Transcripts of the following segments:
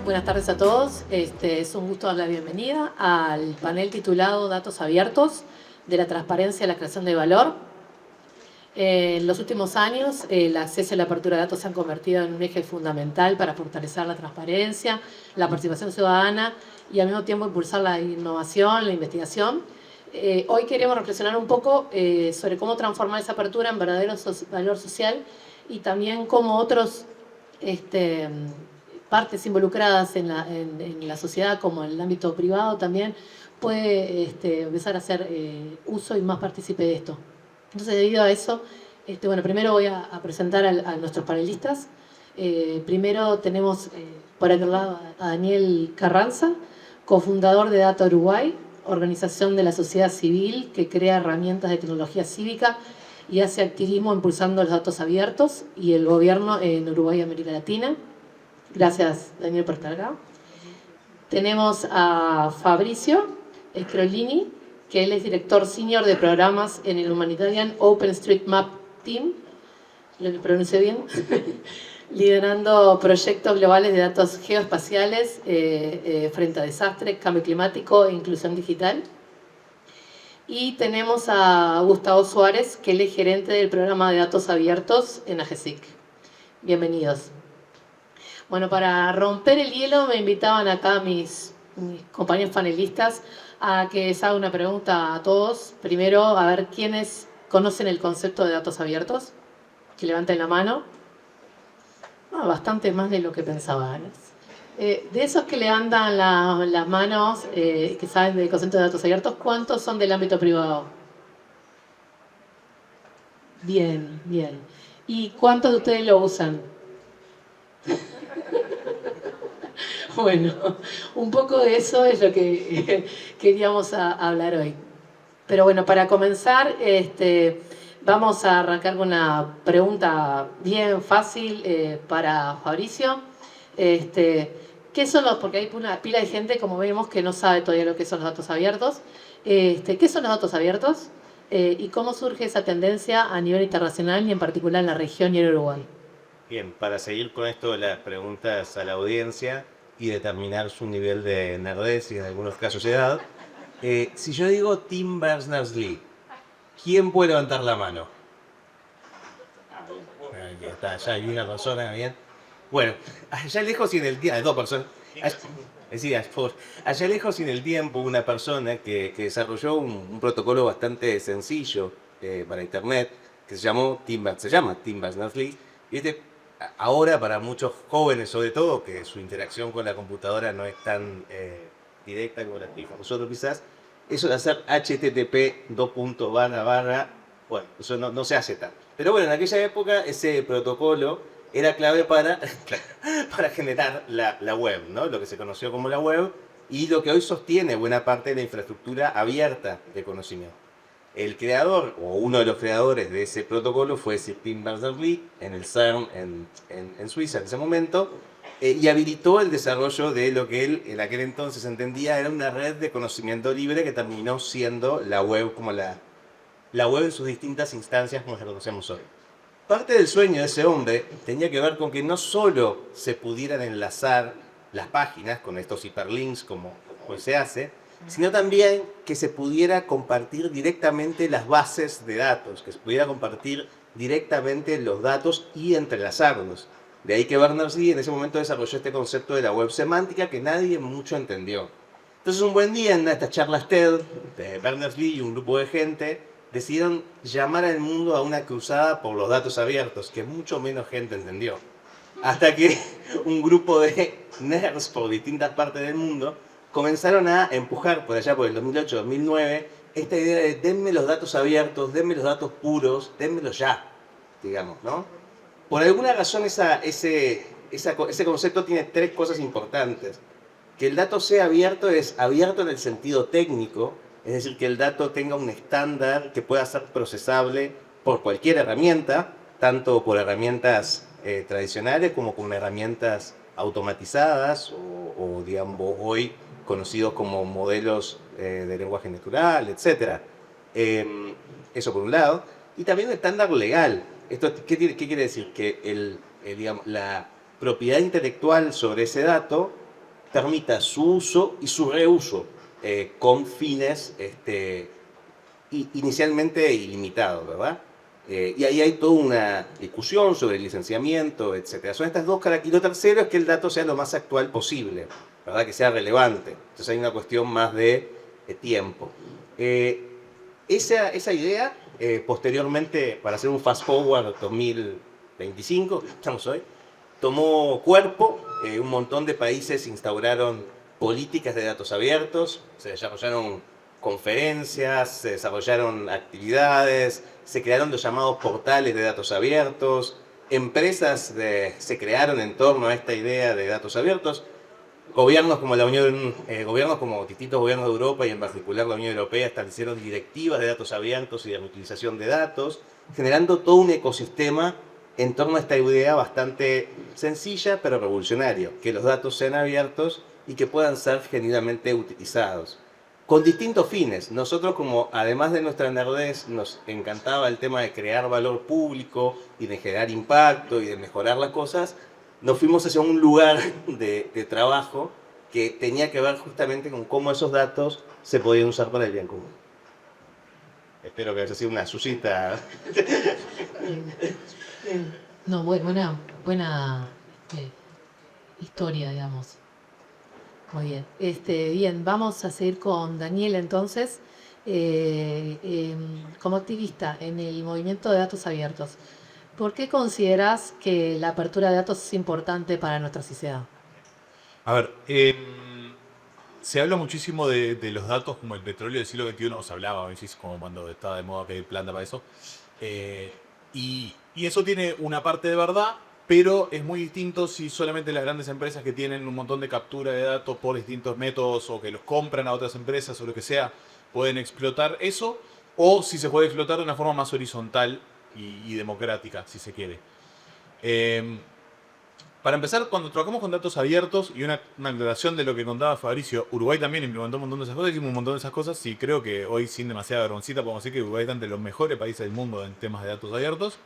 Buenas tardes a todos. Es un gusto dar la bienvenida al panel titulado Datos Abiertos, de la transparencia a la creación de valor. En los últimos años, el acceso y la apertura de datos se han convertido en un eje fundamental para fortalecer la transparencia, la participación ciudadana y al mismo tiempo impulsar la innovación, la investigación. Hoy queremos reflexionar un poco sobre cómo transformar esa apertura en verdadero valor social y también cómo otros partes involucradas en la sociedad, como en el ámbito privado también, puede empezar a hacer uso y más partícipe de esto. Entonces, debido a eso, bueno, primero voy a presentar a nuestros panelistas. Primero tenemos por aquel lado a Daniel Carranza, cofundador de Data Uruguay, organización de la sociedad civil que crea herramientas de tecnología cívica y hace activismo impulsando los datos abiertos y el gobierno en Uruguay y América Latina. Gracias, Daniel, por estar acá. Tenemos a Fabricio Scrolini, que él es director senior de programas en el Humanitarian OpenStreetMap Team, lo pronuncié bien, liderando proyectos globales de datos geoespaciales frente a desastres, cambio climático e inclusión digital. Y tenemos a Gustavo Suárez, que él es gerente del programa de datos abiertos en AGESIC. Bienvenidos. Bueno, para romper el hielo me invitaban acá mis compañeros panelistas a que les haga una pregunta a todos. Primero, a ver quiénes conocen el concepto de datos abiertos. Que levanten la mano. Bastante más de lo que pensaba. De esos que levantan las manos, que saben del concepto de datos abiertos, ¿cuántos son del ámbito privado? Bien, bien. ¿Y cuántos de ustedes lo usan? Bueno, un poco de eso es lo que queríamos hablar hoy. Pero bueno, para comenzar, vamos a arrancar con una pregunta bien fácil para Fabricio. ¿Qué son los? Porque hay una pila de gente, como vemos, que no sabe todavía lo que son los datos abiertos. ¿Qué son los datos abiertos? ¿Y cómo surge esa tendencia a nivel internacional y en particular en la región y en Uruguay? Bien, para seguir con esto de las preguntas a la audiencia y determinar su nivel de nerdez y en algunos casos edad, si yo digo Tim Berners-Lee, ¿quién puede levantar la mano? Ahí está, ya hay una persona, bien. Bueno, allá lejos y en el tiempo, dos personas. Allá lejos y en el tiempo, una persona que desarrolló un protocolo bastante sencillo para Internet, que se llama Tim Berners-Lee, y ahora para muchos jóvenes sobre todo, que su interacción con la computadora no es tan directa como la que nosotros quizás, eso de hacer http bueno, eso no se hace tanto. Pero bueno, en aquella época ese protocolo era clave para generar la web, ¿no? Lo que se conoció como la web y lo que hoy sostiene buena parte de la infraestructura abierta de conocimiento. El creador, o uno de los creadores de ese protocolo fue Tim Berners-Lee en el CERN en Suiza en ese momento, y habilitó el desarrollo de lo que él en aquel entonces entendía era una red de conocimiento libre que terminó siendo la web como la web en sus distintas instancias como la conocemos hoy. Parte del sueño de ese hombre tenía que ver con que no solo se pudieran enlazar las páginas con estos hiperlinks como se hace, sino también que se pudiera compartir directamente las bases de datos, que se pudiera compartir directamente los datos y entrelazarlos. De ahí que Berners-Lee en ese momento desarrolló este concepto de la web semántica que nadie mucho entendió. Entonces un buen día en estas charlas TED de Berners-Lee y un grupo de gente decidieron llamar al mundo a una cruzada por los datos abiertos, que mucho menos gente entendió. Hasta que un grupo de nerds por distintas partes del mundo comenzaron a empujar por allá por el 2008-2009 esta idea de denme los datos abiertos, denme los datos puros, denmelos ya, digamos, ¿no? Por alguna razón ese concepto tiene tres cosas importantes. Que el dato sea abierto es abierto en el sentido técnico, es decir, que el dato tenga un estándar que pueda ser procesable por cualquier herramienta, tanto por herramientas tradicionales como con herramientas automatizadas o digamos, hoy conocidos como modelos de lenguaje natural, etc. Eso por un lado. y también un estándar legal. Esto, ¿qué quiere decir? Que digamos, la propiedad intelectual sobre ese dato permita su uso y su reuso con fines inicialmente ilimitados, ¿verdad? Y ahí hay toda una discusión sobre el licenciamiento, etc. Son estas dos características. Y lo tercero es que el dato sea lo más actual posible, ¿verdad? Que sea relevante. Entonces hay una cuestión más de tiempo. Esa idea, posteriormente, para hacer un fast forward 2025, estamos hoy, tomó cuerpo. Un montón de países instauraron políticas de datos abiertos, se desarrollaron conferencias, se desarrollaron actividades, se crearon los llamados portales de datos abiertos, empresas se crearon en torno a esta idea de datos abiertos, gobiernos como la Unión, gobiernos como distintos gobiernos de Europa y en particular la Unión Europea establecieron directivas de datos abiertos y de reutilización de datos, generando todo un ecosistema en torno a esta idea bastante sencilla pero revolucionaria, que los datos sean abiertos y que puedan ser genuinamente utilizados con distintos fines. Nosotros, como además de nuestra nerdez nos encantaba el tema de crear valor público y de generar impacto y de mejorar las cosas, nos fuimos hacia un lugar de trabajo que tenía que ver justamente con cómo esos datos se podían usar para el bien común. Espero que haya sido una suscita. No, buena historia, digamos. Muy bien. Bien, vamos a seguir con Daniel entonces. Como activista en el movimiento de datos abiertos, ¿por qué consideras que la apertura de datos es importante para nuestra sociedad? A ver, se habla muchísimo de los datos como el petróleo del siglo XXI, o se hablaba a veces como cuando estaba de moda pedir planta para eso. Y eso tiene una parte de verdad, pero es muy distinto si solamente las grandes empresas que tienen un montón de captura de datos por distintos métodos o que los compran a otras empresas o lo que sea, pueden explotar eso, o si se puede explotar de una forma más horizontal y democrática, si se quiere. Para empezar, cuando trabajamos con datos abiertos, y una aclaración de lo que contaba Fabricio, Uruguay también implementó un montón de esas cosas, hicimos un montón de esas cosas, y creo que hoy, sin demasiada vergoncita, podemos decir que Uruguay está entre los mejores países del mundo en temas de datos abiertos,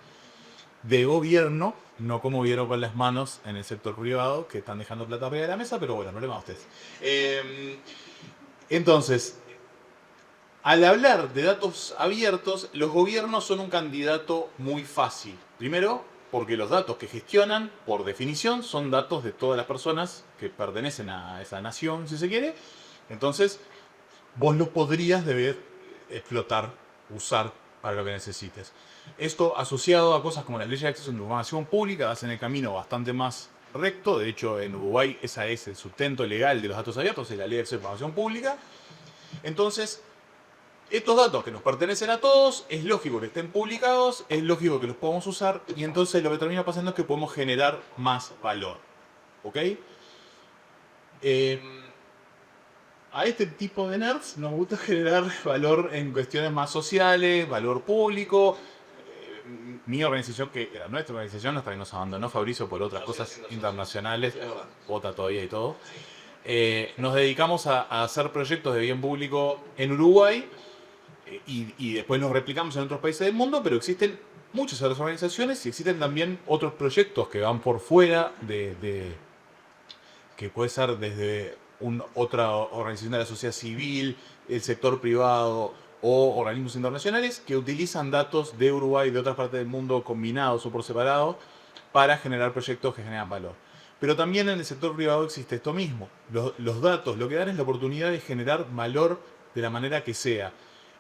de gobierno, no como vieron con las manos en el sector privado, que están dejando plata arriba de la mesa, pero bueno, problema de ustedes. Entonces, al hablar de datos abiertos, los gobiernos son un candidato muy fácil. Primero, porque los datos que gestionan, por definición, son datos de todas las personas que pertenecen a esa nación, si se quiere. Entonces, vos los podrías deber explotar, usar para lo que necesites. Esto asociado a cosas como la ley de acceso a la información pública hacen el camino bastante más recto. De hecho, en Uruguay esa es el sustento legal de los datos abiertos, es la ley de acceso a la información pública. Entonces, estos datos que nos pertenecen a todos, es lógico que estén publicados, es lógico que los podamos usar, y entonces lo que termina pasando es que podemos generar más valor. ¿Ok? A este tipo de nerds nos gusta generar valor en cuestiones más sociales, valor público. Mi organización, que era nuestra organización, hasta que nos abandonó Fabricio por otras cosas internacionales, vota todavía y todo, nos dedicamos a hacer proyectos de bien público en Uruguay, y después los replicamos en otros países del mundo, pero existen muchas otras organizaciones y existen también otros proyectos que van por fuera que puede ser desde otra organización de la sociedad civil, el sector privado o organismos internacionales que utilizan datos de Uruguay y de otras partes del mundo combinados o por separado para generar proyectos que generan valor. Pero también en el sector privado existe esto mismo. Los datos lo que dan es la oportunidad de generar valor de la manera que sea.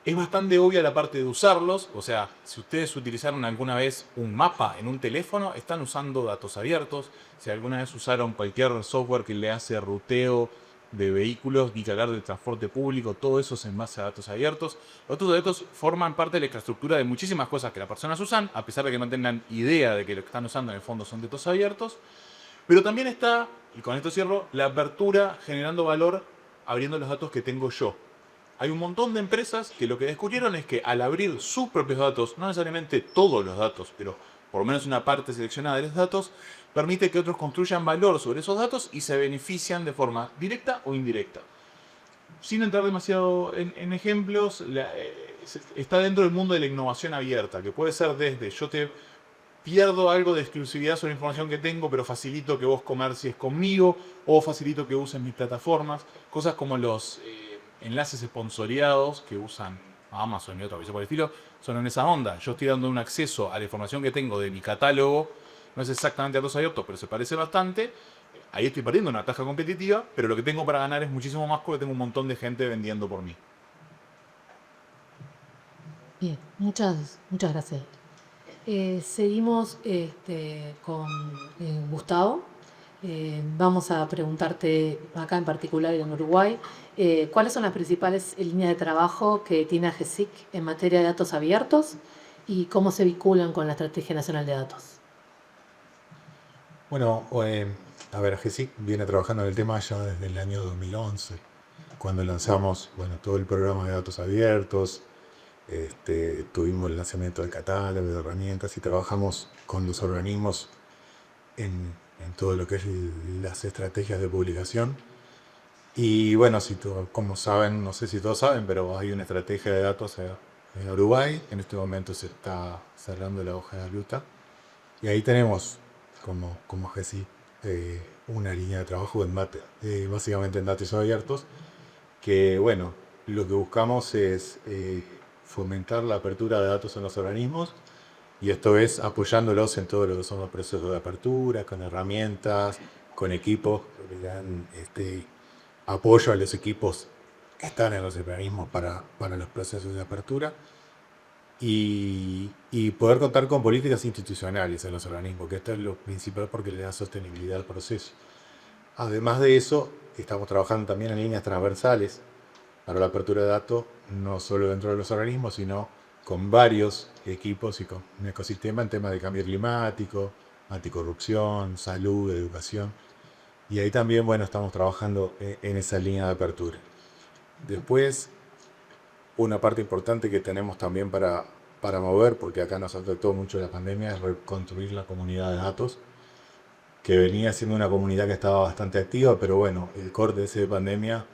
Es bastante obvia la parte de usarlos, o sea, si ustedes utilizaron alguna vez un mapa en un teléfono, están usando datos abiertos. Si alguna vez usaron cualquier software que le hace ruteo de vehículos, ni que hablar del transporte público, todo eso es en base a datos abiertos. Los datos abiertos forman parte de la infraestructura de muchísimas cosas que las personas usan, a pesar de que no tengan idea de que lo que están usando en el fondo son datos abiertos. Pero también está, y con esto cierro, la apertura generando valor abriendo los datos que tengo yo. Hay un montón de empresas que lo que descubrieron es que al abrir sus propios datos, no necesariamente todos los datos, pero por lo menos una parte seleccionada de los datos, permite que otros construyan valor sobre esos datos y se benefician de forma directa o indirecta. Sin entrar demasiado en ejemplos, está dentro del mundo de la innovación abierta, que puede ser desde yo te pierdo algo de exclusividad sobre la información que tengo, pero facilito que vos comercies conmigo, o facilito que uses mis plataformas, cosas como los enlaces esponsoreados que usan Amazon y otros por el estilo, son en esa onda. Yo estoy dando un acceso a la información que tengo de mi catálogo, no es exactamente datos abiertos, pero se parece bastante. Ahí estoy perdiendo una taja competitiva, pero lo que tengo para ganar es muchísimo más porque tengo un montón de gente vendiendo por mí. Bien, muchas gracias. Seguimos con Gustavo. Vamos a preguntarte, acá en particular en Uruguay, ¿cuáles son las principales líneas de trabajo que tiene AGESIC en materia de datos abiertos y cómo se vinculan con la Estrategia Nacional de Datos? Bueno, a ver, GESIC viene trabajando en el tema ya desde el año 2011, cuando lanzamos, bueno, todo el programa de datos abiertos, tuvimos el lanzamiento del catálogo de herramientas y trabajamos con los organismos en todo lo que es las estrategias de publicación. Y bueno, como saben, no sé si todos saben, pero hay una estrategia de datos en Uruguay. En este momento se está cerrando la hoja de ruta. Y ahí tenemos como GESI una línea de trabajo básicamente en datos abiertos, que bueno, lo que buscamos es fomentar la apertura de datos en los organismos, y esto es apoyándolos en todo lo que son los procesos de apertura, con herramientas, con equipos que dan apoyo a los equipos que están en los organismos para los procesos de apertura. Y poder contar con políticas institucionales en los organismos, que esto es lo principal porque le da sostenibilidad al proceso. Además de eso, estamos trabajando también en líneas transversales para la apertura de datos, no solo dentro de los organismos, sino con varios equipos y con un ecosistema en temas de cambio climático, anticorrupción, salud, educación. Y ahí también, bueno, estamos trabajando en esa línea de apertura. Después, una parte importante que tenemos también para mover, porque acá nos afectó mucho la pandemia, es reconstruir la comunidad de datos, que venía siendo una comunidad que estaba bastante activa, pero bueno, el corte ese de pandemia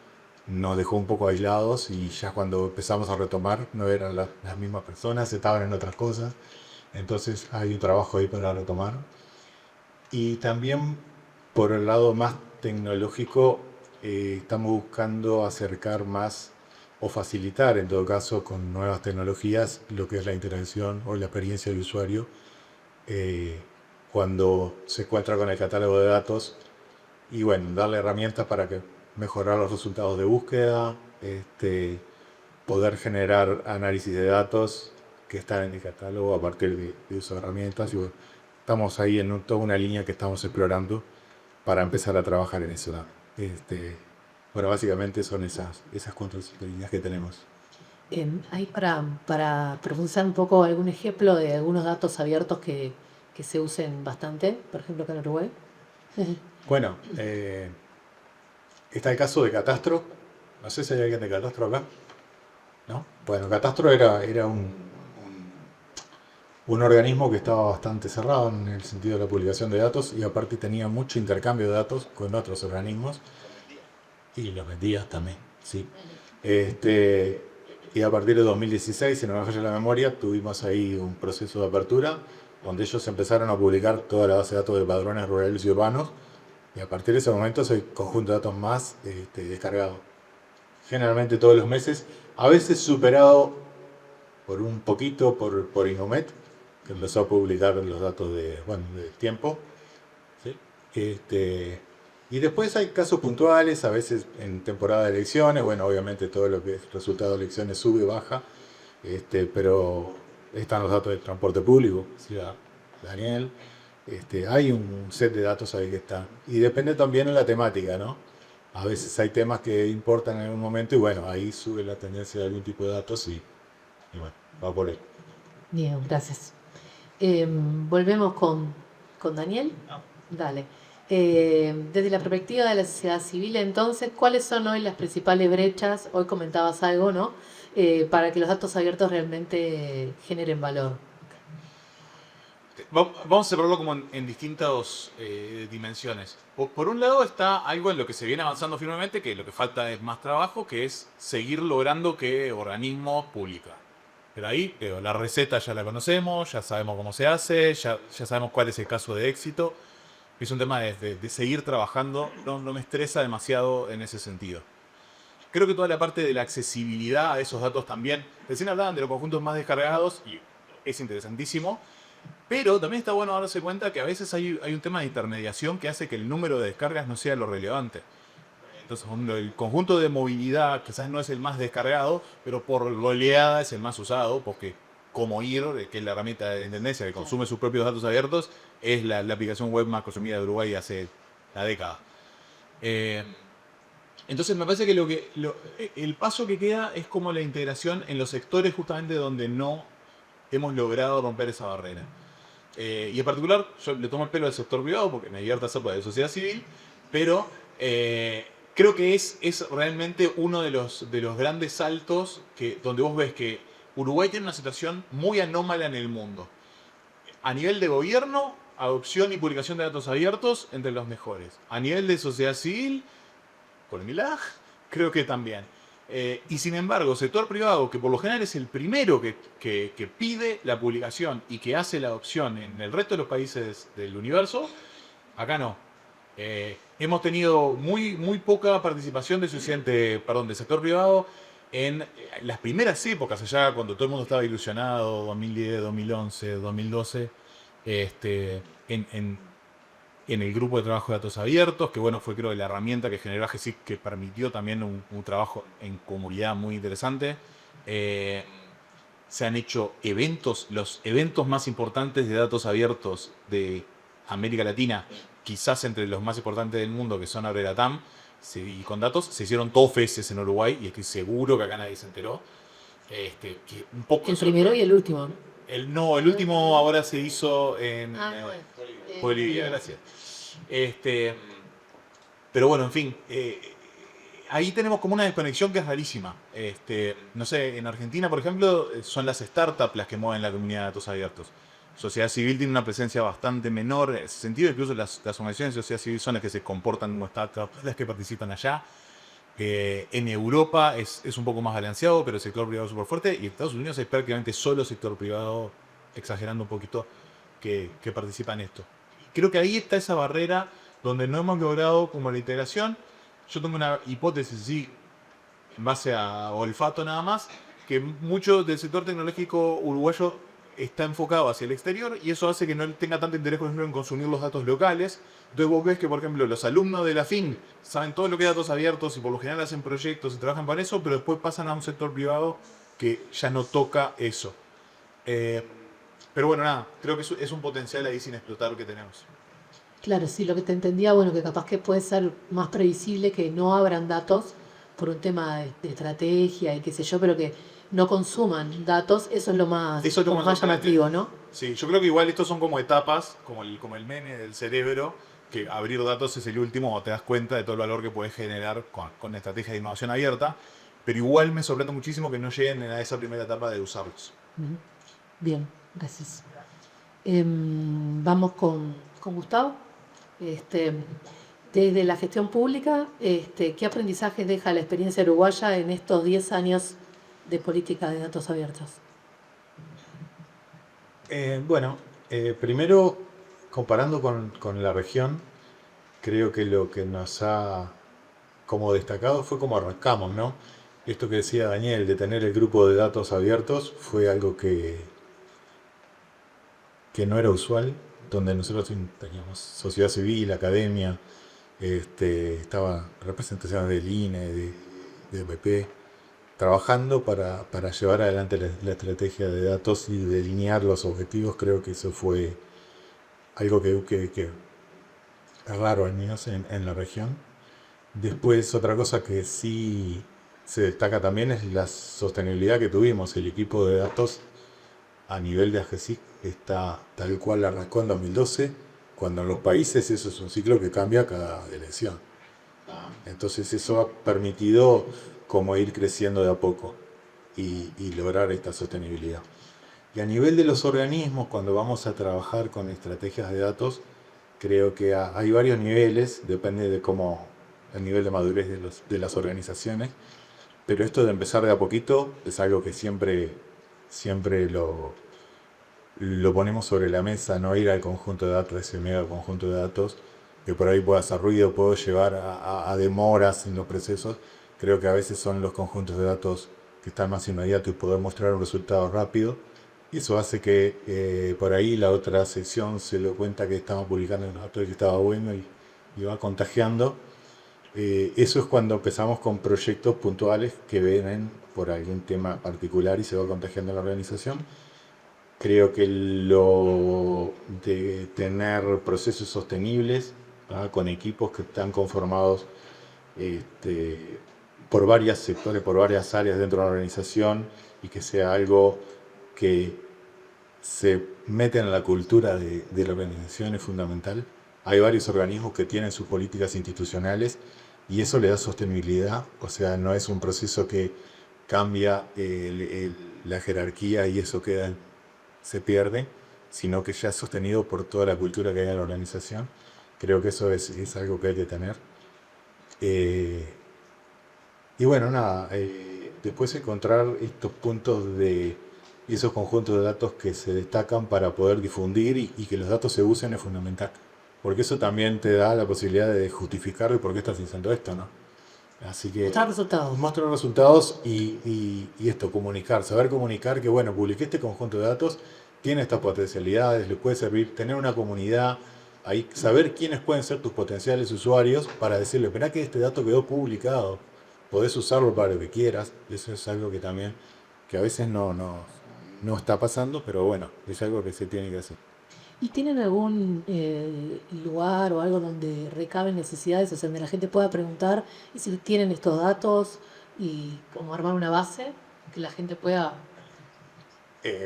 nos dejó un poco aislados, y ya cuando empezamos a retomar no eran las mismas personas, estaban en otras cosas. Entonces hay un trabajo ahí para retomar. Y también por el lado más tecnológico, estamos buscando acercar más o facilitar, en todo caso, con nuevas tecnologías, lo que es la interacción o la experiencia del usuario cuando se encuentra con el catálogo de datos, y bueno, darle herramientas para mejorar los resultados de búsqueda, poder generar análisis de datos que están en el catálogo a partir de esas herramientas. Y bueno, estamos ahí en toda una línea que estamos explorando para empezar a trabajar en eso. Bueno, básicamente son esas 4 líneas que tenemos. Ahí para profundizar un poco, algún ejemplo de algunos datos abiertos que se usen bastante, por ejemplo, acá en Uruguay. Bueno, está el caso de Catastro. No sé si hay alguien de Catastro acá. ¿No? Bueno, Catastro era un organismo que estaba bastante cerrado en el sentido de la publicación de datos, y aparte tenía mucho intercambio de datos con otros organismos y los vendía también, sí. Y a partir de 2016, si no me falla la memoria, tuvimos ahí un proceso de apertura donde ellos empezaron a publicar toda la base de datos de padrones rurales y urbanos, y a partir de ese momento es el conjunto de datos más descargado. Generalmente todos los meses, a veces superado por un poquito por Innomet, que empezó a publicar los datos de tiempo. ¿Sí? Y después hay casos puntuales, a veces en temporada de elecciones. Bueno, obviamente todo lo que es resultado de elecciones sube, baja, pero están los datos del transporte público, decía Daniel. Hay un set de datos ahí que está. Y depende también de la temática, ¿no? A veces hay temas que importan en algún momento, y bueno, ahí sube la tendencia de algún tipo de datos, y bueno, va por ahí. Bien, gracias. Volvemos con Daniel. Dale. Desde la perspectiva de la sociedad civil, entonces, ¿cuáles son hoy las principales brechas? Hoy comentabas algo, ¿no? Para que los datos abiertos realmente generen valor. Vamos a separarlo como en distintas dimensiones. Por un lado está algo en lo que se viene avanzando firmemente, que lo que falta es más trabajo, que es seguir logrando que organismos publican. Pero ahí, la receta ya la conocemos, ya sabemos cómo se hace, ya sabemos cuál es el caso de éxito. Es un tema de seguir trabajando, no me estresa demasiado en ese sentido. Creo que toda la parte de la accesibilidad a esos datos también, recién hablaban de los conjuntos más descargados y es interesantísimo, pero también está bueno darse cuenta que a veces hay un tema de intermediación que hace que el número de descargas no sea lo relevante. Entonces, el conjunto de movilidad quizás no es el más descargado, pero por goleada es el más usado, porque como IR, que es la herramienta de tendencia que consume sus propios datos abiertos, es la aplicación web más consumida de Uruguay hace la década. Entonces me parece que el paso que queda es como la integración en los sectores justamente donde no hemos logrado romper esa barrera. Y en particular, yo le tomo el pelo al sector privado porque me divierta hacer de sociedad civil, pero creo que es realmente uno de los grandes saltos donde vos ves que Uruguay tiene una situación muy anómala en el mundo. A nivel de gobierno, adopción y publicación de datos abiertos, entre los mejores. A nivel de sociedad civil, con el MILAG, creo que también. Y sin embargo, sector privado, que por lo general es el primero que pide la publicación y que hace la adopción en el resto de los países del universo, acá no. Hemos tenido muy poca participación del sector privado en las primeras épocas, allá cuando todo el mundo estaba ilusionado, 2010, 2011, 2012, en el grupo de trabajo de datos abiertos, que bueno, fue creo la herramienta que generó AGESIC, que permitió también un trabajo en comunidad muy interesante. Se han hecho eventos, los eventos más importantes de datos abiertos de América Latina, quizás entre los más importantes del mundo, que son ABRELATAM, y con datos, se hicieron todos feses en Uruguay, y estoy seguro que acá nadie se enteró. Que un poco El primero y el último. No, el último ahora se hizo en Bueno. Bolivia, gracias. Pero bueno, en fin, ahí tenemos como una desconexión que es rarísima. No sé, en Argentina, por ejemplo, son las startups las que mueven la comunidad de datos abiertos. Sociedad civil tiene una presencia bastante menor en ese sentido, incluso las organizaciones de sociedad civil son las que se comportan como startups, las que participan allá. En Europa es un poco más balanceado, pero el sector privado es súper fuerte, y en Estados Unidos es prácticamente solo sector privado, exagerando un poquito, que participa en esto. Creo que ahí está esa barrera donde no hemos logrado como la integración. Yo tengo una hipótesis, sí, en base a olfato nada más, que mucho del sector tecnológico uruguayo está enfocado hacia el exterior y eso hace que no tenga tanto interés, por ejemplo, en consumir los datos locales. Entonces vos ves que, por ejemplo, los alumnos de la FIN saben todo lo que es datos abiertos y por lo general hacen proyectos y trabajan para eso, pero después pasan a un sector privado que ya no toca eso. Pero bueno, nada, creo que es un potencial ahí sin explotar que tenemos. Claro, sí, lo que te entendía, bueno, que capaz que puede ser más previsible que no abran datos por un tema de estrategia y qué sé yo, pero que no consuman datos, eso es lo más, Eso es lo como más más llamativo, ¿no? Sí, yo creo que igual estos son como etapas, como el meme del cerebro, que abrir datos es el último, o te das cuenta de todo el valor que puedes generar con estrategia de innovación abierta, pero igual me sorprende muchísimo que no lleguen a esa primera etapa de usarlos. Bien, gracias. Vamos con Gustavo. Desde la gestión pública, ¿qué aprendizajes deja la experiencia uruguaya en estos 10 años de política de datos abiertos? Primero, comparando con la región, creo que lo que nos ha como destacado fue cómo arrancamos, ¿no? Esto que decía Daniel, de tener el grupo de datos abiertos, fue algo que no era usual, donde nosotros teníamos sociedad civil, academia, estaba representación del INE, de OPP, trabajando para llevar adelante la estrategia de datos y delinear los objetivos. Creo que eso fue algo que es raro, al menos en la región. Después, otra cosa que sí se destaca también es la sostenibilidad que tuvimos. El equipo de datos a nivel de AGESIC está tal cual arrancó en 2012, cuando en los países eso es un ciclo que cambia cada elección. Entonces eso ha permitido como ir creciendo de a poco y lograr esta sostenibilidad. Y a nivel de los organismos, cuando vamos a trabajar con estrategias de datos, creo que hay varios niveles, depende de cómo el nivel de madurez de las organizaciones, pero esto de empezar de a poquito es algo que siempre siempre lo ponemos sobre la mesa, no ir al conjunto de datos, ese mega conjunto de datos, que por ahí puede hacer ruido, puede llevar a demoras en los procesos. Creo que a veces son los conjuntos de datos que están más inmediatos y poder mostrar un resultado rápido. Y eso hace que por ahí la otra sección se lo cuenta que estaba publicando en los datos y que estaba bueno y va contagiando. Eso es cuando empezamos con proyectos puntuales que vienen por algún tema particular y se va contagiando en la organización. Creo que lo de tener procesos sostenibles, ¿verdad? Con equipos que están conformados por varios sectores, por varias áreas dentro de la organización y que sea algo que se mete en la cultura de la organización es fundamental. Hay varios organismos que tienen sus políticas institucionales y eso le da sostenibilidad, o sea, no es un proceso que cambia la jerarquía y eso se pierde, sino que ya es sostenido por toda la cultura que hay en la organización. Creo que eso es algo que hay que tener. Y bueno, nada, después encontrar estos puntos y esos conjuntos de datos que se destacan para poder difundir y que los datos se usen es fundamental. Porque eso también te da la posibilidad de justificar por qué estás haciendo esto, ¿no? Así que Mostrar resultados. mostrar resultados y esto, comunicar, saber comunicar que, bueno, publiqué este conjunto de datos, tiene estas potencialidades, les puede servir tener una comunidad, ahí, saber quiénes pueden ser tus potenciales usuarios para decirle, esperá que este dato quedó publicado, podés usarlo para lo que quieras. Eso es algo que también, que a veces no está pasando, pero bueno, es algo que se tiene que hacer. ¿Y tienen algún lugar o algo donde recaben necesidades, o sea, donde la gente pueda preguntar y si tienen estos datos y como armar una base que la gente pueda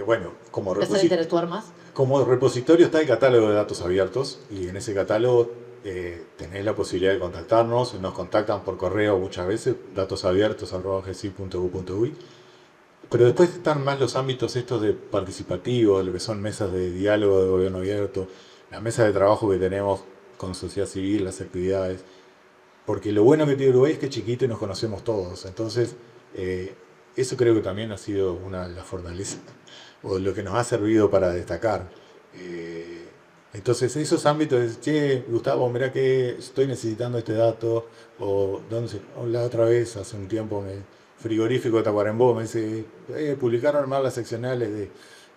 Bueno, como empezar a interactuar más? Como repositorio está el catálogo de datos abiertos y en ese catálogo tenés la posibilidad de contactarnos, nos contactan por correo muchas veces, datosabiertos@gsi.u.uy. Pero después están más los ámbitos estos de participativo, lo que son mesas de diálogo de gobierno abierto, la mesa de trabajo que tenemos con sociedad civil, las actividades. Porque lo bueno que tiene Uruguay es que es chiquito y nos conocemos todos. Entonces, eso creo que también ha sido una de las fortalezas o lo que nos ha servido para destacar. Entonces, esos ámbitos, che, Gustavo, mirá que estoy necesitando este dato, o la otra vez, hace un tiempo, frigorífico de Tacuarembó, me dice, publicaron mal las seccionales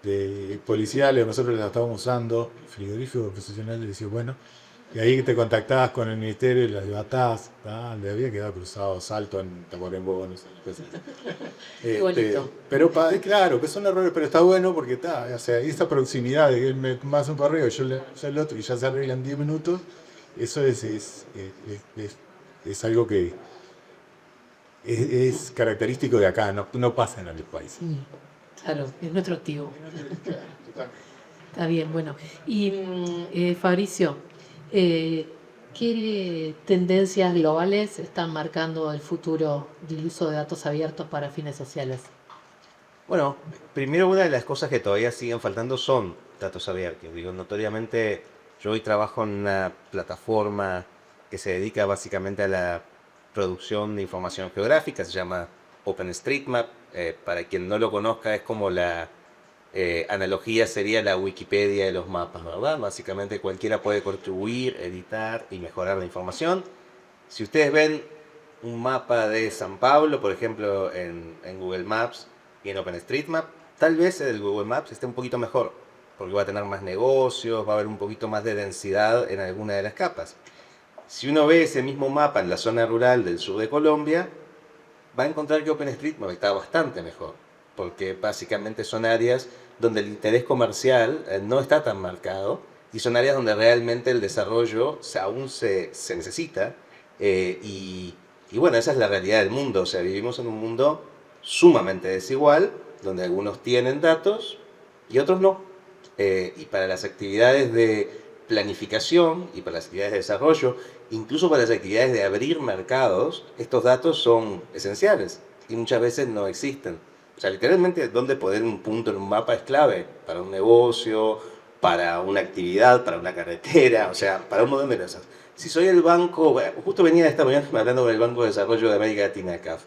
de policiales, nosotros las estábamos usando, frigorífico profesional, le decía, bueno, y ahí te contactabas con el ministerio y las levantás, le había quedado cruzado, salto en Tacuarembó, no sé, Qué bonito. pero claro, que son errores, pero está bueno porque está, o sea, esa proximidad de que él me hace un correo, yo el otro, y ya se arreglan 10 minutos, eso es algo que es característico de acá, no pasa en otros países. Claro, es nuestro activo. Está bien, bueno. Y Fabricio, ¿qué tendencias globales están marcando el futuro del uso de datos abiertos para fines sociales? Bueno, primero una de las cosas que todavía siguen faltando son datos abiertos. Digo, notoriamente yo hoy trabajo en una plataforma que se dedica básicamente a la producción de información geográfica, se llama OpenStreetMap. Para quien no lo conozca, es como la analogía sería la Wikipedia de los mapas, ¿verdad? Básicamente cualquiera puede contribuir, editar y mejorar la información. Si ustedes ven un mapa de San Pablo, por ejemplo, en Google Maps y en OpenStreetMap, tal vez el Google Maps esté un poquito mejor, porque va a tener más negocios, va a haber un poquito más de densidad en alguna de las capas. Si uno ve ese mismo mapa en la zona rural del sur de Colombia, va a encontrar que OpenStreetMap está bastante mejor, porque básicamente son áreas donde el interés comercial no está tan marcado y son áreas donde realmente el desarrollo aún se necesita. Y bueno, esa es la realidad del mundo. O sea, vivimos en un mundo sumamente desigual, donde algunos tienen datos y otros no. Y para las actividades de planificación y para las actividades de desarrollo, incluso para las actividades de abrir mercados, estos datos son esenciales y muchas veces no existen. O sea, literalmente dónde poner un punto en un mapa es clave para un negocio, para una actividad, para una carretera, o sea, para un montón de cosas. Si soy el banco, justo venía esta mañana hablando con el Banco de Desarrollo de América Latina, CAF,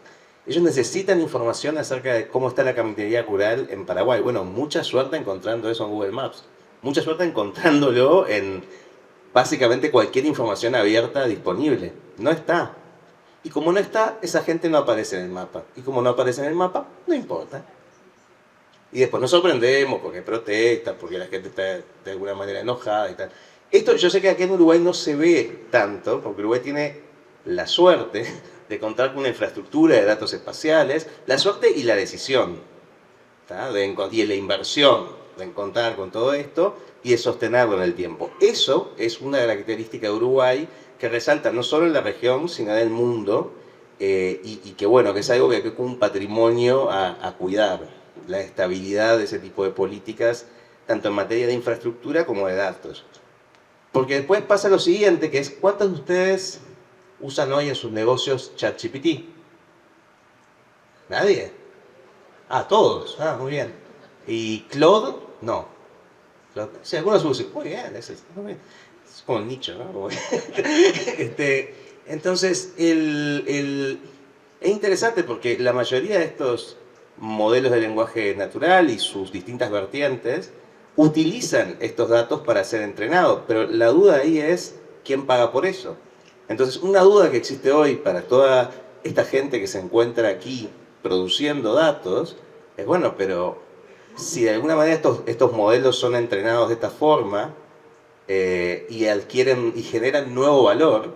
Ellos necesitan información acerca de cómo está la caminaría rural en Paraguay. Bueno, mucha suerte encontrando eso en Google Maps. Mucha suerte encontrándolo en básicamente cualquier información abierta disponible. No está. Y como no está, esa gente no aparece en el mapa. Y como no aparece en el mapa, no importa. Y después nos sorprendemos porque protesta, porque la gente está de alguna manera enojada y tal. Esto yo sé que aquí en Uruguay no se ve tanto, porque Uruguay tiene la suerte de contar con una infraestructura de datos espaciales, la suerte y la decisión, y la inversión de contar con todo esto y de sostenerlo en el tiempo. Eso es una característica de Uruguay que resalta no solo en la región, sino en el mundo, y que bueno, que es algo que es un patrimonio a cuidar, la estabilidad de ese tipo de políticas, tanto en materia de infraestructura como de datos. Porque después pasa lo siguiente, que es, ¿cuántos de ustedes usan hoy en sus negocios ChatGPT? ¿Nadie? Ah, todos. Ah, muy bien. ¿Y Claude? No. Sí, algunos usan. Muy bien, es como el nicho, ¿no? Entonces, es interesante porque la mayoría de estos modelos de lenguaje natural y sus distintas vertientes utilizan estos datos para ser entrenados, pero la duda ahí es quién paga por eso. Entonces, una duda que existe hoy para toda esta gente que se encuentra aquí produciendo datos es, bueno, pero si de alguna manera estos modelos son entrenados de esta forma y adquieren y generan nuevo valor,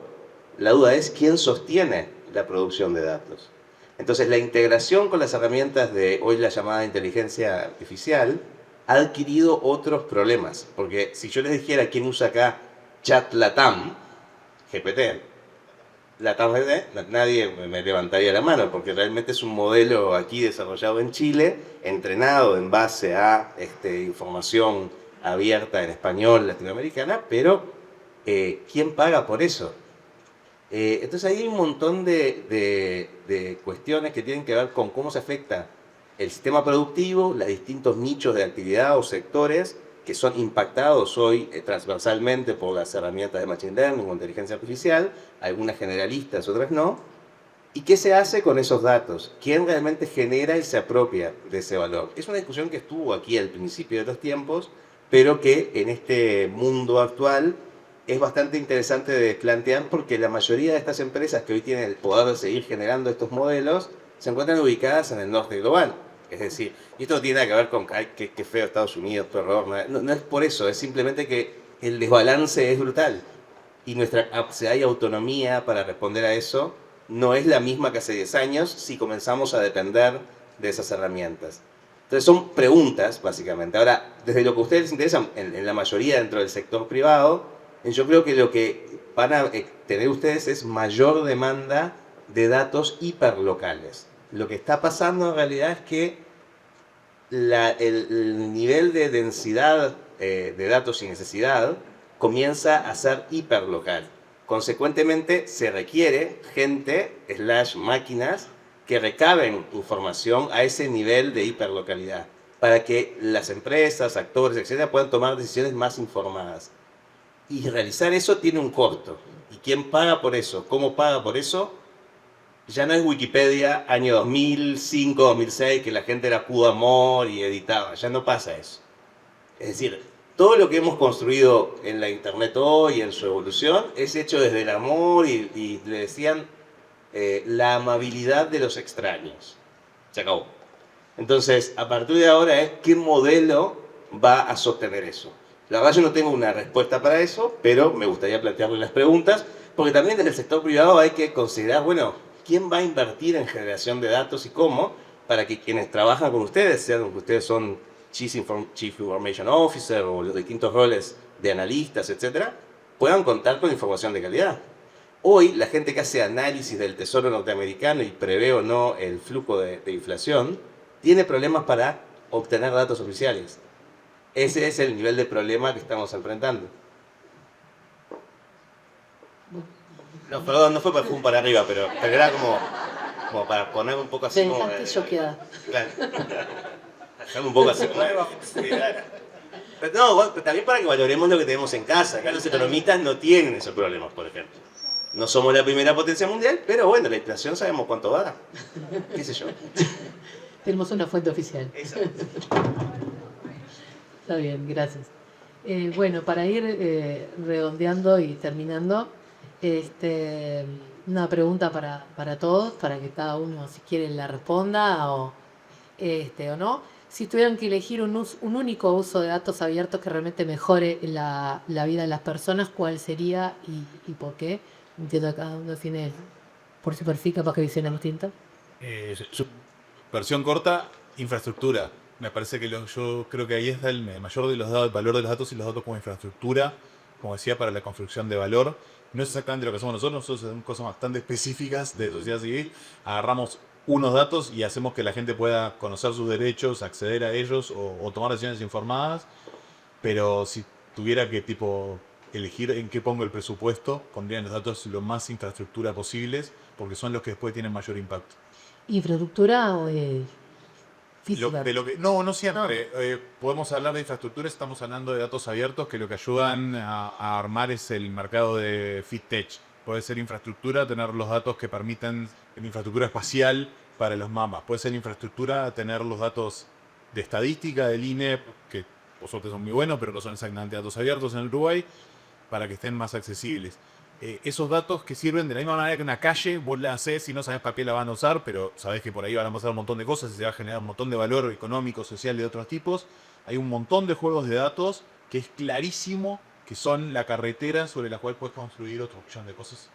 la duda es quién sostiene la producción de datos. Entonces, la integración con las herramientas de hoy la llamada inteligencia artificial ha adquirido otros problemas. Porque si yo les dijera quién usa acá ChatLatam, GPT, Latam GPT, nadie me levantaría la mano, porque realmente es un modelo aquí desarrollado en Chile, entrenado en base a información abierta en español latinoamericana, pero ¿quién paga por eso? Entonces ahí hay un montón de cuestiones que tienen que ver con cómo se afecta el sistema productivo, los distintos nichos de actividad o sectores que son impactados hoy transversalmente por las herramientas de Machine Learning o inteligencia artificial, algunas generalistas, otras no, y qué se hace con esos datos, quién realmente genera y se apropia de ese valor. Es una discusión que estuvo aquí al principio de los tiempos, pero que en este mundo actual es bastante interesante de plantear porque la mayoría de estas empresas que hoy tienen el poder de seguir generando estos modelos se encuentran ubicadas en el norte global. Es decir, y esto no tiene nada que ver con qué feo Estados Unidos, qué horror, no es por eso, es simplemente que el desbalance es brutal y si hay autonomía para responder a eso, no es la misma que hace 10 años si comenzamos a depender de esas herramientas. Entonces son preguntas, básicamente. Ahora, desde lo que a ustedes les interesa, en la mayoría dentro del sector privado, yo creo que lo que van a tener ustedes es mayor demanda de datos hiperlocales. Lo que está pasando en realidad es que el nivel de densidad de datos y necesidad comienza a ser hiperlocal. Consecuentemente, se requiere gente, máquinas, que recaben información a ese nivel de hiperlocalidad para que las empresas, actores, etcétera, puedan tomar decisiones más informadas. Y realizar eso tiene un costo. ¿Y quién paga por eso? ¿Cómo paga por eso? Ya no es Wikipedia año 2005, 2006, que la gente era puro amor y editaba. Ya no pasa eso. Es decir, todo lo que hemos construido en la Internet hoy, en su evolución, es hecho desde el amor y le decían la amabilidad de los extraños. Se acabó. Entonces, a partir de ahora es qué modelo va a sostener eso. La verdad yo no tengo una respuesta para eso, pero me gustaría plantearle las preguntas, porque también en el sector privado hay que considerar, bueno, ¿quién va a invertir en generación de datos y cómo? Para que quienes trabajan con ustedes, sean que ustedes son Chief Information Officer o los distintos roles de analistas, etcétera, puedan contar con información de calidad. Hoy, la gente que hace análisis del tesoro norteamericano y prevé o no el flujo de inflación, tiene problemas para obtener datos oficiales. Ese es el nivel de problema que estamos enfrentando. No, perdón, no fue para arriba, pero era como para poner un poco así Me como... dejaste choqueada. Claro. Dejarme un poco así como... Pero no, también para que valoremos lo que tenemos en casa. Acá los economistas no tienen esos problemas, por ejemplo. No somos la primera potencia mundial, pero bueno, la inflación sabemos cuánto va. ¿Qué sé yo? Tenemos una fuente oficial. Exacto. Está bien, gracias. Bueno, para ir redondeando y terminando, una pregunta para todos, para que cada uno, si quiere, la responda o no. Si tuvieran que elegir un único uso de datos abiertos que realmente mejore la vida de las personas, ¿cuál sería y por qué? Entiendo que cada uno tiene por su perfil capaz que visiones distintas. Versión corta, infraestructura. Me parece que yo creo que ahí está el mayor de los datos, el valor de los datos y los datos como infraestructura, como decía, para la construcción de valor. No es exactamente lo que hacemos nosotros hacemos cosas bastante específicas de sociedad civil. Agarramos unos datos y hacemos que la gente pueda conocer sus derechos, acceder a ellos o tomar decisiones informadas. Pero si tuviera que elegir en qué pongo el presupuesto, pondría en los datos lo más infraestructura posibles, porque son los que después tienen mayor impacto. ¿Infraestructura o física? No siempre. Podemos hablar de infraestructura, estamos hablando de datos abiertos que lo que ayudan a armar es el mercado de FitTech. Puede ser infraestructura, tener los datos que permitan infraestructura espacial para los mapas. Puede ser infraestructura, tener los datos de estadística del INE, que vosotros son muy buenos, pero no son exactamente datos abiertos en el Uruguay, para que estén más accesibles. Esos datos que sirven de la misma manera que una calle, vos la hacés, si no sabés para qué la van a usar, pero sabés que por ahí van a pasar un montón de cosas y se va a generar un montón de valor económico, social de otros tipos. Hay un montón de juegos de datos que es clarísimo que son la carretera sobre la cual puedes construir otro millón de cosas.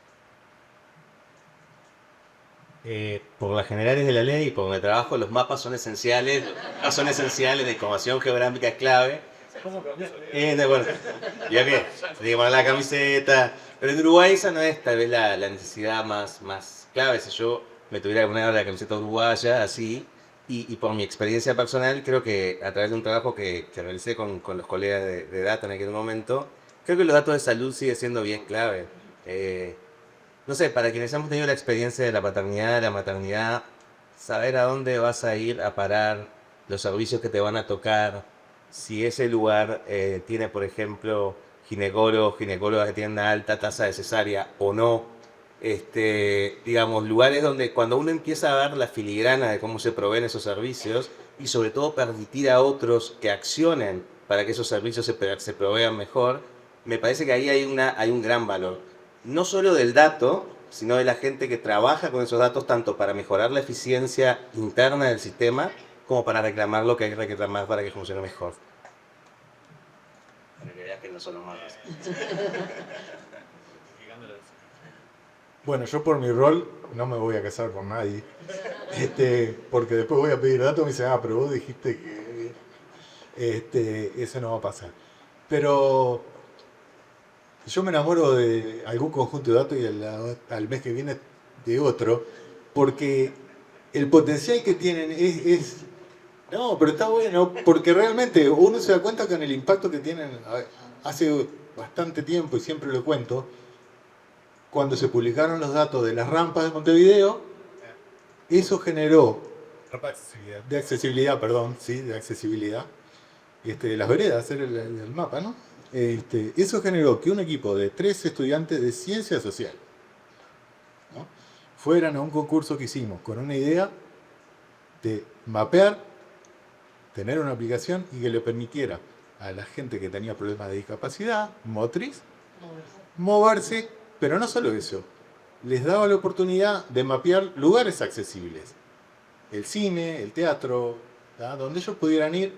Por las generales de la ley y por donde trabajo, los mapas son esenciales, la información geográfica es clave. Bueno, ya que se tiene que poner la camiseta, pero en Uruguay esa no es tal vez la necesidad más clave. Si yo me tuviera que poner la camiseta uruguaya así, y por mi experiencia personal, creo que a través de un trabajo que realicé con los colegas de Data en aquel momento, creo que los datos de salud sigue siendo bien clave. No sé, para quienes hemos tenido la experiencia de la paternidad, de la maternidad, saber a dónde vas a ir a parar, los servicios que te van a tocar, si ese lugar tiene, por ejemplo, ginecólogos que tienen una alta tasa de cesárea o no. Digamos, lugares donde cuando uno empieza a ver la filigrana de cómo se proveen esos servicios y sobre todo permitir a otros que accionen para que esos servicios se provean mejor, me parece que ahí hay un gran valor. No solo del dato, sino de la gente que trabaja con esos datos tanto para mejorar la eficiencia interna del sistema como para reclamar lo que hay que reclamar para que funcione mejor. Para que veas que no son los malos. Bueno, yo por mi rol no me voy a casar con nadie, porque después voy a pedir datos y me dicen, pero vos dijiste que eso no va a pasar. Pero yo me enamoro de algún conjunto de datos y al mes que viene de otro, porque el potencial que tienen es... No, pero está bueno, porque realmente uno se da cuenta con el impacto que tienen hace bastante tiempo, y siempre lo cuento, cuando se publicaron los datos de las rampas de Montevideo, eso generó de accesibilidad, las veredas, hacer el mapa, ¿no? Eso generó que un equipo de 3 estudiantes de ciencia social, ¿no?, fueran a un concurso que hicimos con una idea de mapear, tener una aplicación y que le permitiera a la gente que tenía problemas de discapacidad motriz moverse, pero no solo eso, les daba la oportunidad de mapear lugares accesibles, el cine, el teatro, ¿tá?, donde ellos pudieran ir,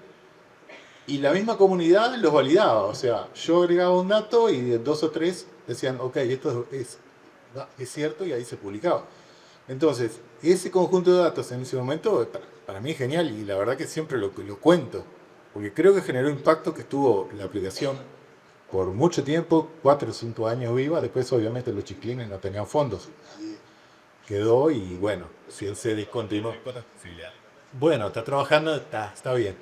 y la misma comunidad los validaba. O sea, yo agregaba un dato y 2 o 3 decían, ok, esto es cierto, y ahí se publicaba. Entonces, ese conjunto de datos en ese momento para mí es genial, y la verdad que siempre lo cuento, porque creo que generó impacto, que estuvo la aplicación por mucho tiempo, 4 o 5 años viva. Después obviamente los chiquilines no tenían fondos, quedó, y bueno, si se discontinuó, bueno, está trabajando, está bien.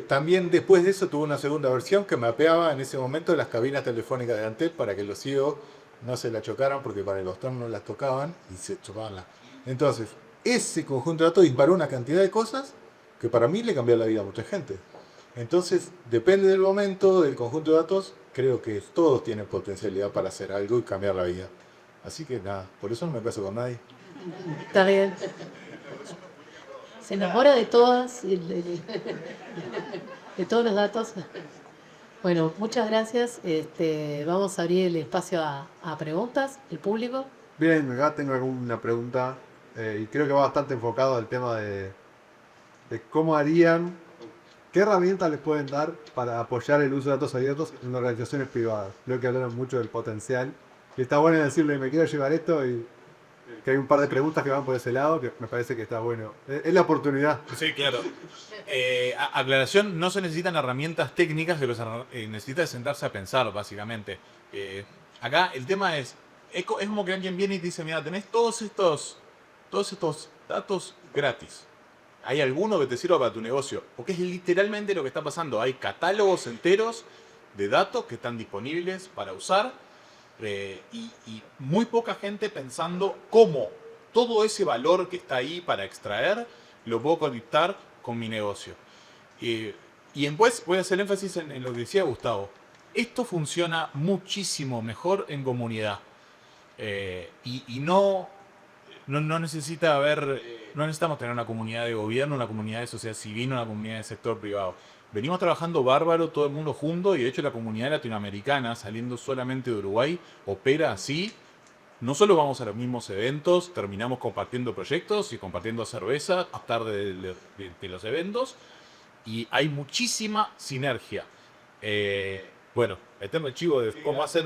También después de eso tuvo una segunda versión que mapeaba en ese momento las cabinas telefónicas de Antel para que los ciegos no se la chocaran, porque para el bastón no las tocaban y se chocaban. Entonces, ese conjunto de datos disparó una cantidad de cosas que para mí le cambió la vida a mucha gente. Entonces, depende del momento, del conjunto de datos, creo que todos tienen potencialidad para hacer algo y cambiar la vida Así que nada, por eso no me caso con nadie. Está bien. Se enamora de todas, de todos los datos. Bueno, muchas gracias. Vamos a abrir el espacio a preguntas, el público. Bien, acá tengo alguna pregunta y creo que va bastante enfocado al tema de cómo harían, qué herramientas les pueden dar para apoyar el uso de datos abiertos en organizaciones privadas. Creo que hablaron mucho del potencial y está bueno decirle, me quiero llevar esto y que hay un par de preguntas que van por ese lado que me parece que está bueno. Es la oportunidad. Sí, claro. Aclaración, no se necesitan herramientas técnicas, se necesita sentarse a pensar, básicamente. Acá el tema es como que alguien viene y te dice, mira, tenés todos estos datos gratis. ¿Hay alguno que te sirva para tu negocio? Porque es literalmente lo que está pasando. Hay catálogos enteros de datos que están disponibles para usar y muy poca gente pensando cómo todo ese valor que está ahí para extraer lo puedo conectar con mi negocio. Y después voy a hacer énfasis en lo que decía Gustavo. Esto funciona muchísimo mejor en comunidad. Y no necesita haber, no necesitamos tener una comunidad de gobierno, una comunidad de sociedad civil, una comunidad de sector privado. Venimos trabajando bárbaro, todo el mundo junto, y de hecho la comunidad latinoamericana, saliendo solamente de Uruguay, opera así. No solo vamos a los mismos eventos, terminamos compartiendo proyectos y compartiendo cerveza a tarde de los eventos, y hay muchísima sinergia. Bueno, el tema del chivo de cómo hacer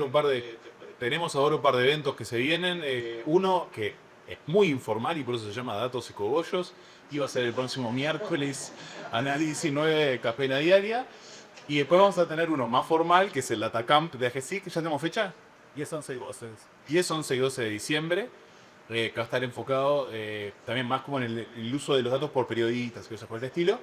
tenemos ahora un par de eventos que se vienen. Uno que es muy informal y por eso se llama Datos y Cogollos. Iba a ser el próximo miércoles a las 19 Capela Diaria. Y después vamos a tener uno más formal, que es el Datacamp de AGESIC, que ya tenemos fecha. 10, 11 y 12 de diciembre. Que va a estar enfocado también más como en el uso de los datos por periodistas y cosas por el estilo.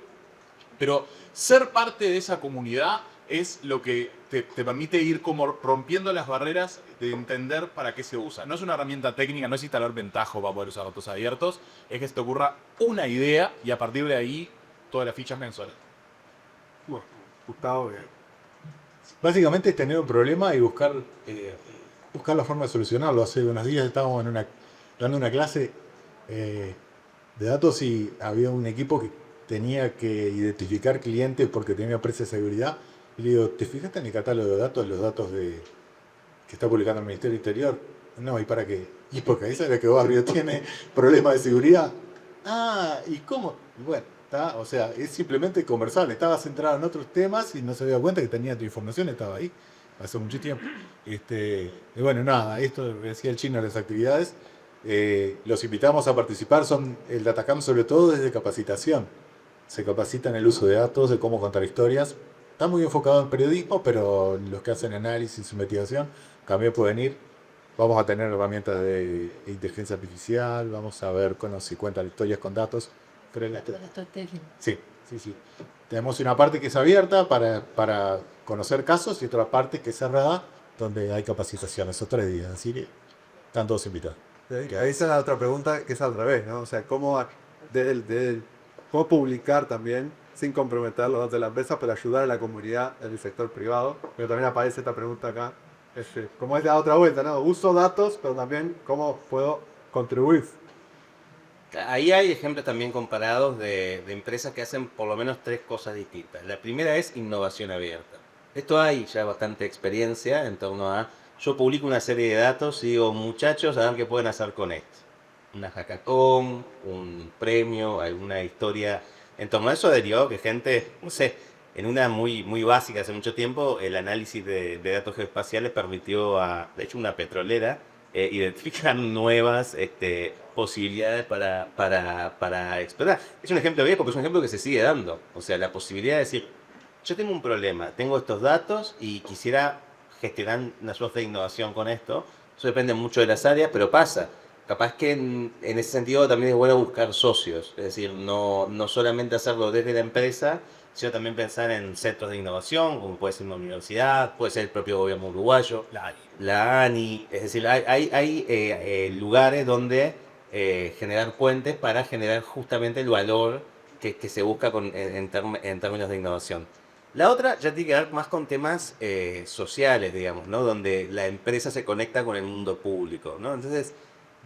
Pero ser parte de esa comunidad es lo que te permite ir como rompiendo las barreras de entender para qué se usa. No es una herramienta técnica, no es instalar Ventajo para poder usar datos abiertos, es que se te ocurra una idea y a partir de ahí todas las fichas mensuales. Bueno, Gustavo, Básicamente es tener un problema y buscar la forma de solucionarlo. Hace unos días estábamos dando una clase de datos y había un equipo que tenía que identificar clientes porque tenía empresa de seguridad. Y le digo, ¿te fijaste en el catálogo de datos, los datos que está publicando el Ministerio del Interior? No, ¿y para qué? Y porque ahí sabe que Barrio tiene problemas de seguridad. Ah, ¿y cómo? Y bueno, o sea, es simplemente conversar. Estaba centrado en otros temas y no se había cuenta que tenía tu información, estaba ahí hace mucho tiempo. Y bueno, nada, esto decía el chino de las actividades. Los invitamos a participar, el Datacamp sobre todo desde capacitación. Se capacita en el uso de datos, de cómo contar historias. Está muy enfocado en periodismo, pero los que hacen análisis, investigación, también pueden ir. Vamos a tener herramientas de inteligencia artificial, vamos a ver si cuentan historias con datos. Sí. Tenemos una parte que es abierta para conocer casos y otra parte que es cerrada, donde hay capacitaciones, o 3 días. Así que están todos invitados. esa es la otra pregunta que es al revés, ¿no? O sea, cómo publicar también sin comprometer los datos de la empresa, pero ayudar a la comunidad en el sector privado. Pero también aparece esta pregunta acá, como es la otra vuelta, ¿no? Uso datos, pero también cómo puedo contribuir. Ahí hay ejemplos también comparados de empresas que hacen por lo menos 3 cosas distintas. La primera es innovación abierta. Esto hay ya bastante experiencia en torno a, yo publico una serie de datos y digo, muchachos, a ver qué pueden hacer con esto. Una hackathon, un premio, alguna historia. En torno a eso derivado que gente, no sé, en una muy básica hace mucho tiempo, el análisis de datos geoespaciales permitió de hecho, una petrolera identificar nuevas posibilidades para explorar. Es un ejemplo viejo, pero es un ejemplo que se sigue dando. O sea, la posibilidad de decir, yo tengo un problema, tengo estos datos y quisiera gestionar una suerte de innovación con esto. Eso depende mucho de las áreas, pero pasa. Capaz que en ese sentido también es bueno buscar socios, es decir, no solamente hacerlo desde la empresa, sino también pensar en centros de innovación, como puede ser una universidad, puede ser el propio gobierno uruguayo, la ANI, es decir, hay lugares donde generar puentes para generar justamente el valor que se busca en términos de innovación. La otra ya tiene que ver más con temas sociales, digamos, ¿no? Donde la empresa se conecta con el mundo público, ¿no? Entonces,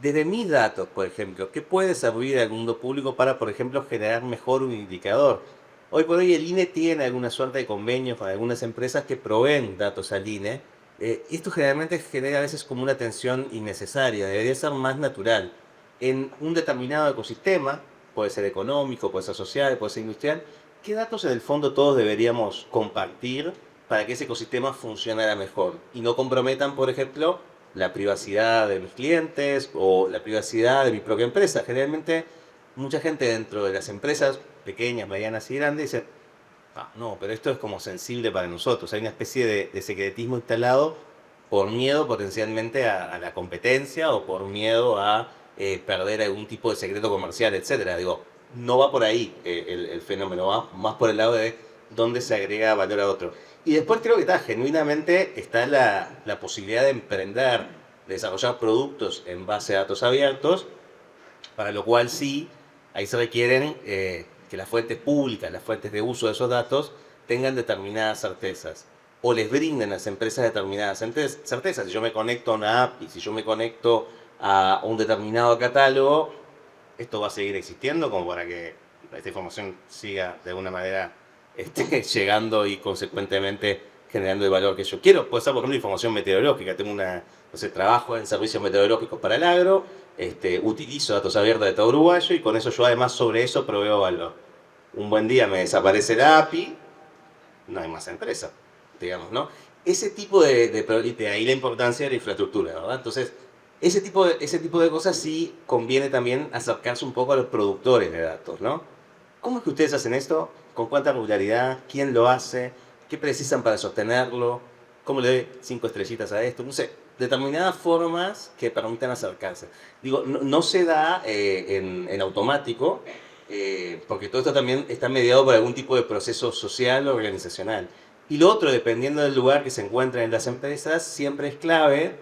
desde mis datos, por ejemplo, ¿qué puede servir al mundo público para, por ejemplo, generar mejor un indicador? Hoy por hoy el INE tiene alguna suerte de convenios con algunas empresas que proveen datos al INE. Esto generalmente genera a veces como una tensión innecesaria, debería ser más natural. En un determinado ecosistema, puede ser económico, puede ser social, puede ser industrial, ¿qué datos en el fondo todos deberíamos compartir para que ese ecosistema funcionara mejor? Y no comprometan, por ejemplo, la privacidad de mis clientes o la privacidad de mi propia empresa. Generalmente, mucha gente dentro de las empresas, pequeñas, medianas y grandes, dice, "Ah, no, pero esto es como sensible para nosotros". Hay una especie de secretismo instalado por miedo potencialmente a la competencia o por miedo a perder algún tipo de secreto comercial, etcétera. Digo, no va por ahí el fenómeno, va más por el lado de dónde se agrega valor a otro. Y después creo que genuinamente está la posibilidad de emprender, de desarrollar productos en base a datos abiertos, para lo cual sí, ahí se requieren que las fuentes públicas, las fuentes de uso de esos datos, tengan determinadas certezas o les brinden a las empresas determinadas certezas. Si yo me conecto a una app y si yo me conecto a un determinado catálogo, esto va a seguir existiendo como para que esta información siga de alguna manera llegando y consecuentemente generando el valor que yo quiero. Puede ser, por ejemplo, información meteorológica. Tengo trabajo en servicios meteorológicos para el agro, utilizo datos abiertos de todo uruguayo y con eso yo además sobre eso proveo valor. Un buen día me desaparece la API, no hay más empresa, digamos, ¿no? Ese tipo de ahí la importancia de la infraestructura, ¿verdad? Entonces, ese tipo de cosas sí conviene también acercarse un poco a los productores de datos, ¿no? ¿Cómo es que ustedes hacen esto? ¿Con cuánta regularidad? ¿Quién lo hace? ¿Qué precisan para sostenerlo? ¿Cómo le doy 5 estrellitas a esto? No sé, determinadas formas que permitan acercarse. Digo, no se da en automático, porque todo esto también está mediado por algún tipo de proceso social o organizacional. Y lo otro, dependiendo del lugar que se encuentren en las empresas, siempre es clave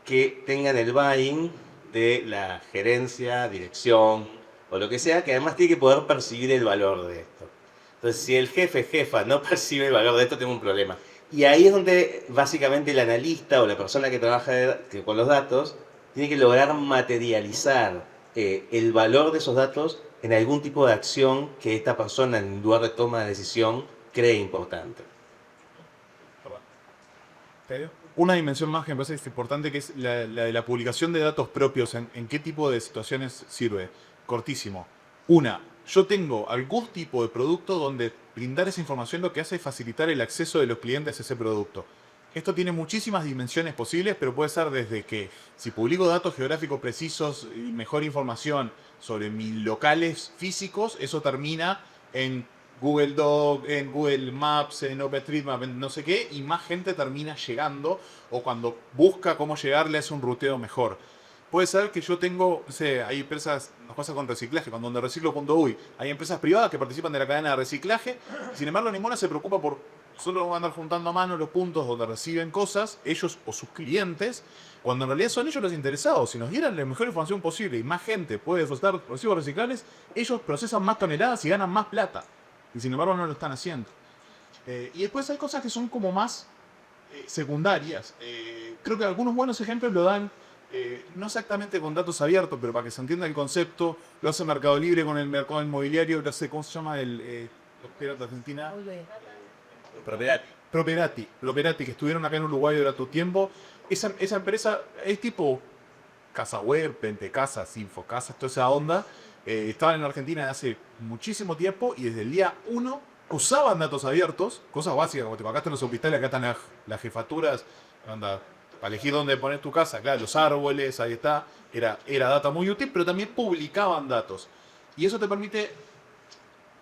que tengan el buy-in de la gerencia, dirección o lo que sea, que además tiene que poder percibir el valor de esto. Entonces, si el jefa no percibe el valor de esto, tengo un problema. Y ahí es donde básicamente el analista o la persona que trabaja con los datos tiene que lograr materializar el valor de esos datos en algún tipo de acción que esta persona en lugar de toma de decisión cree importante. Una dimensión más que me parece importante, que es la de la publicación de datos propios. ¿En qué tipo de situaciones sirve? Cortísimo. Yo tengo algún tipo de producto donde brindar esa información lo que hace es facilitar el acceso de los clientes a ese producto. Esto tiene muchísimas dimensiones posibles, pero puede ser desde que si publico datos geográficos precisos y mejor información sobre mis locales físicos, eso termina en Google Doc, en Google Maps, en OpenStreetMap, en no sé qué, y más gente termina llegando, o cuando busca cómo llegarle hace un ruteo mejor. Puede ser que yo tengo, no sé, hay empresas, nos pasa con reciclaje, con donde reciclo.uy, hay empresas privadas que participan de la cadena de reciclaje, sin embargo ninguna se preocupa por solo andar juntando a mano los puntos donde reciben cosas, ellos o sus clientes, cuando en realidad son ellos los interesados. Si nos dieran la mejor información posible y más gente puede disfrutar residuos reciclables, ellos procesan más toneladas y ganan más plata. Y sin embargo no lo están haciendo. Y después hay cosas que son como más secundarias. Creo que algunos buenos ejemplos lo dan, no exactamente con datos abiertos, pero para que se entienda el concepto, lo hace Mercado Libre con el mercado inmobiliario, lo hace, ¿cómo se llama? Los piratas de Argentina. Properati, que estuvieron acá en Uruguay durante un tiempo. Esa empresa es tipo Casa Web, Pentecasas, Infocasas, toda esa onda. Estaban en Argentina hace muchísimo tiempo y desde el día 1 usaban datos abiertos, cosas básicas, como acá están los hospitales, acá están las jefaturas, anda, para elegir dónde poner tu casa, claro, los árboles, ahí está, era data muy útil, pero también publicaban datos. Y eso te permite,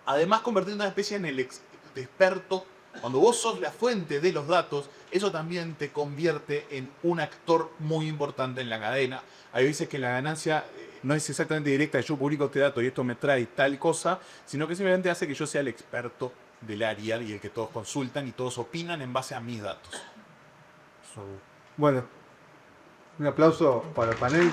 además, convertirte en una especie en el experto. Cuando vos sos la fuente de los datos, eso también te convierte en un actor muy importante en la cadena. Hay veces que la ganancia no es exactamente directa, yo publico este dato y esto me trae tal cosa, sino que simplemente hace que yo sea el experto del área y el que todos consultan y todos opinan en base a mis datos. Bueno, un aplauso para el panel.